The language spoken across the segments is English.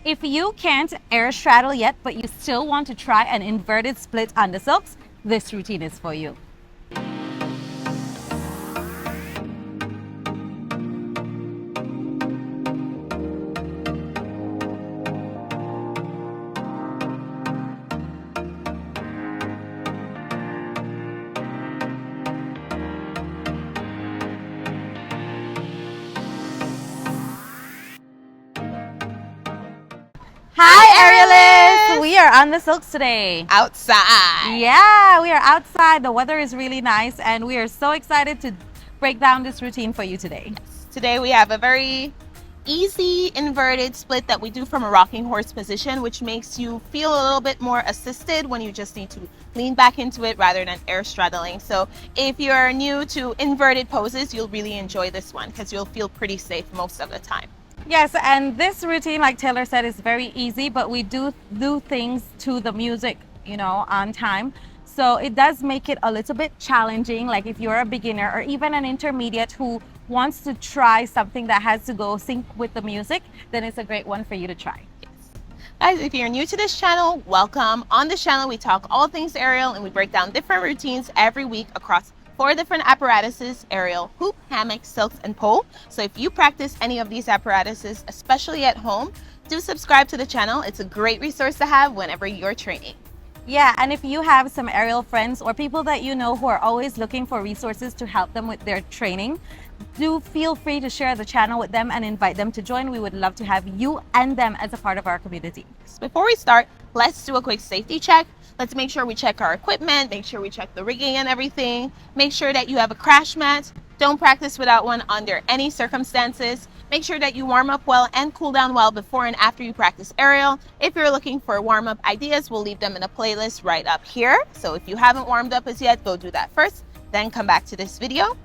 If you can't air straddle yet, but you still want to try an inverted split on the silks, this routine is for you. Hi, Aerialists! We are on the silks today. Outside. Yeah, we are outside. The weather is really nice, and we are so excited to break down this routine for you today. Today we have a very easy inverted split that we do from a rocking horse position, which makes you feel a little bit more assisted when you just need to lean back into it rather than air straddling. So if you're new to inverted poses, you'll really enjoy this one because you'll feel pretty safe most of the time. Yes, and this routine, like Taylor said, is very easy, but we do things to the music, on time. So it does make it a little bit challenging. Like if you're a beginner or even an intermediate who wants to try something that has to go sync with the music, then it's a great one for you to try. Guys, if you're new to this channel, welcome. On this channel, we talk all things aerial and we break down different routines every week across 4 different apparatuses: aerial, hoop, hammock, silks, and pole. So if you practice any of these apparatuses, especially at home, do subscribe to the channel. It's a great resource to have whenever you're training. Yeah, and if you have some aerial friends or people that you know who are always looking for resources to help them with their training, do feel free to share the channel with them and invite them to join. We would love to have you and them as a part of our community. Before we start, let's do a quick safety check. Let's make sure we check our equipment, make sure we check the rigging and everything. Make sure that you have a crash mat. Don't practice without one under any circumstances. Make sure that you warm up well and cool down well before and after you practice aerial. If you're looking for warm-up ideas, we'll leave them in a playlist right up here. So if you haven't warmed up as yet, go do that first, then come back to this video.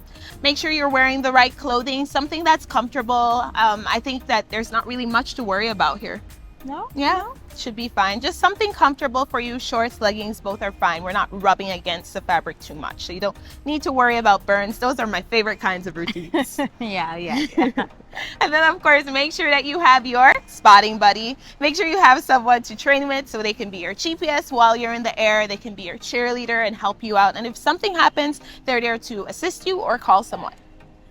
Make sure you're wearing the right clothing, something that's comfortable. I think that there's not really much to worry about here. No? Yeah, No? should be fine. Just something comfortable for you. Shorts, leggings, both are fine. We're not rubbing against the fabric too much, so you don't need to worry about burns. Those are my favorite kinds of routines. Yeah. And then, of course, make sure that you have your spotting buddy. Make sure you have someone to train with so they can be your GPS while you're in the air. They can be your cheerleader and help you out. And if something happens, they're there to assist you or call someone.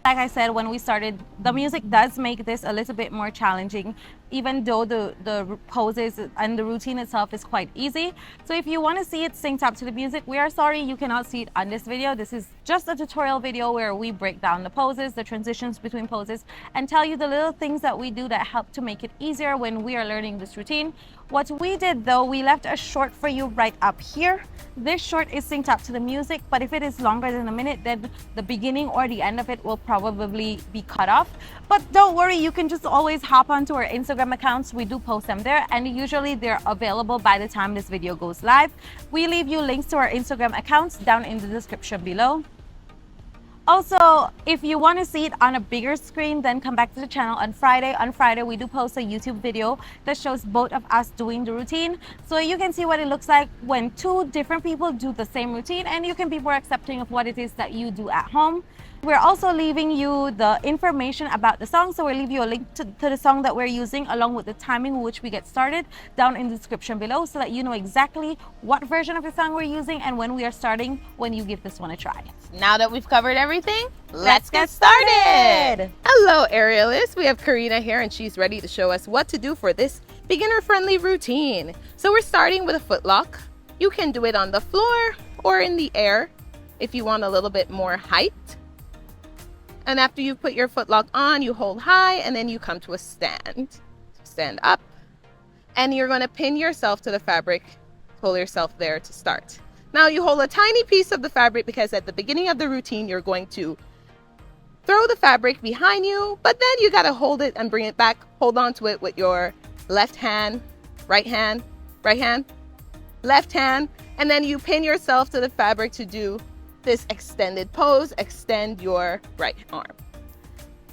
Like I said, when we started, the music does make this a little bit more challenging, even though the poses and the routine itself is quite easy. So if you want to see it synced up to the music, we are sorry you cannot see it on this video. This is just a tutorial video where we break down the poses, the transitions between poses, and tell you the little things that we do that help to make it easier when we are learning this routine. What we did though, we left a short for you right up here. This short is synced up to the music, but if it is longer than a minute, then the beginning or the end of it will probably be cut off. But don't worry, you can just always hop onto our Instagram accounts. We do post them there, and usually they're available by the time this video goes live. We leave you links to our Instagram accounts down in the description below. Also, if you want to see it on a bigger screen, then come back to the channel on Friday. On Friday, we do post a YouTube video that shows both of us doing the routine. So you can see what it looks like when 2 different people do the same routine, and you can be more accepting of what it is that you do at home. We're also leaving you the information about the song. So we'll leave you a link to the song that we're using along with the timing in which we get started down in the description below so that you know exactly what version of the song we're using and when we are starting when you give this one a try. Now that we've covered everything, let's get started. Hello, aerialists. We have Karina here and she's ready to show us what to do for this beginner-friendly routine. So we're starting with a foot lock. You can do it on the floor or in the air if you want a little bit more height. And after you put your foot lock on, you hold high and then you come to a stand. Stand up. And you're going to pin yourself to the fabric. Pull yourself there to start. Now you hold a tiny piece of the fabric because at the beginning of the routine, you're going to throw the fabric behind you, but then you got to hold it and bring it back. Hold on to it with your left hand, right hand, left hand. And then you pin yourself to the fabric to do this extended pose. Extend your right arm.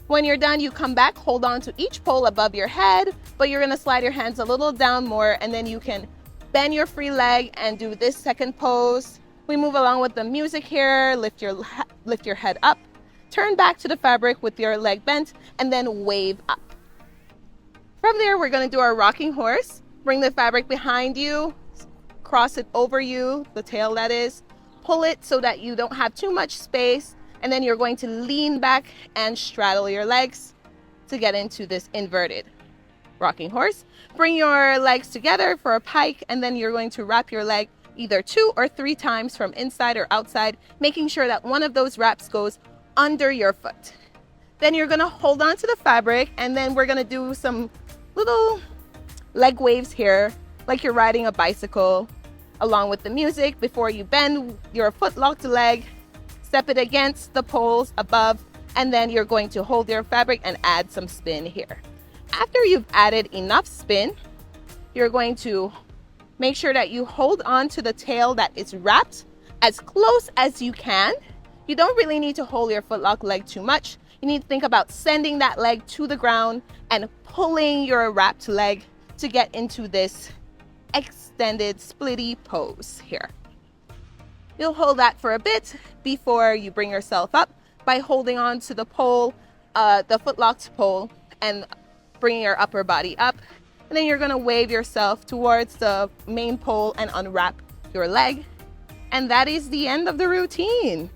When you're done, you come back, hold on to each pole above your head, but you're going to slide your hands a little down more, and then you can bend your free leg and do this second pose. We move along with the music here. Lift your head up, turn back to the fabric with your leg bent, and then wave up. From there, we're going to do our rocking horse. Bring the fabric behind you, cross it over you, the tail that is. Pull it so that you don't have too much space. And then you're going to lean back and straddle your legs to get into this inverted rocking horse. Bring your legs together for a pike, and then you're going to wrap your leg either 2 or 3 times from inside or outside, making sure that one of those wraps goes under your foot. Then you're going to hold on to the fabric, and then we're going to do some little leg waves here, like you're riding a bicycle along with the music. Before you bend your foot locked leg, step it against the poles above, and then you're going to hold your fabric and add some spin here. After you've added enough spin, you're going to make sure that you hold on to the tail that is wrapped as close as you can. You don't really need to hold your footlock leg too much. You need to think about sending that leg to the ground and pulling your wrapped leg to get into this extended splitty pose here. You'll hold that for a bit before you bring yourself up by holding on to the pole, the footlocked pole, and bringing your upper body up. And then you're going to wave yourself towards the main pole and unwrap your leg. And that is the end of the routine.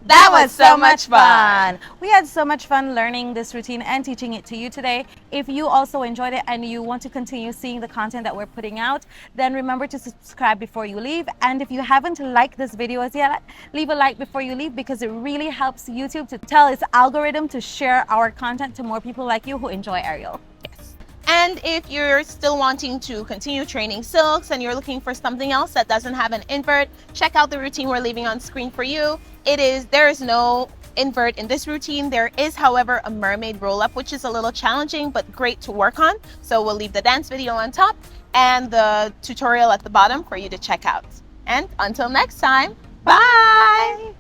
That was so much fun. We had so much fun learning this routine and teaching it to you today. If you also enjoyed it and you want to continue seeing the content that we're putting out, then remember to subscribe before you leave. And if you haven't liked this video as yet, leave a like before you leave, because it really helps YouTube to tell its algorithm to share our content to more people like you who enjoy aerial. And if you're still wanting to continue training silks and you're looking for something else that doesn't have an invert, check out the routine we're leaving on screen for you. There is no invert in this routine. There is, however, a mermaid roll up, which is a little challenging but great to work on. So we'll leave the dance video on top and the tutorial at the bottom for you to check out. And until next time, bye!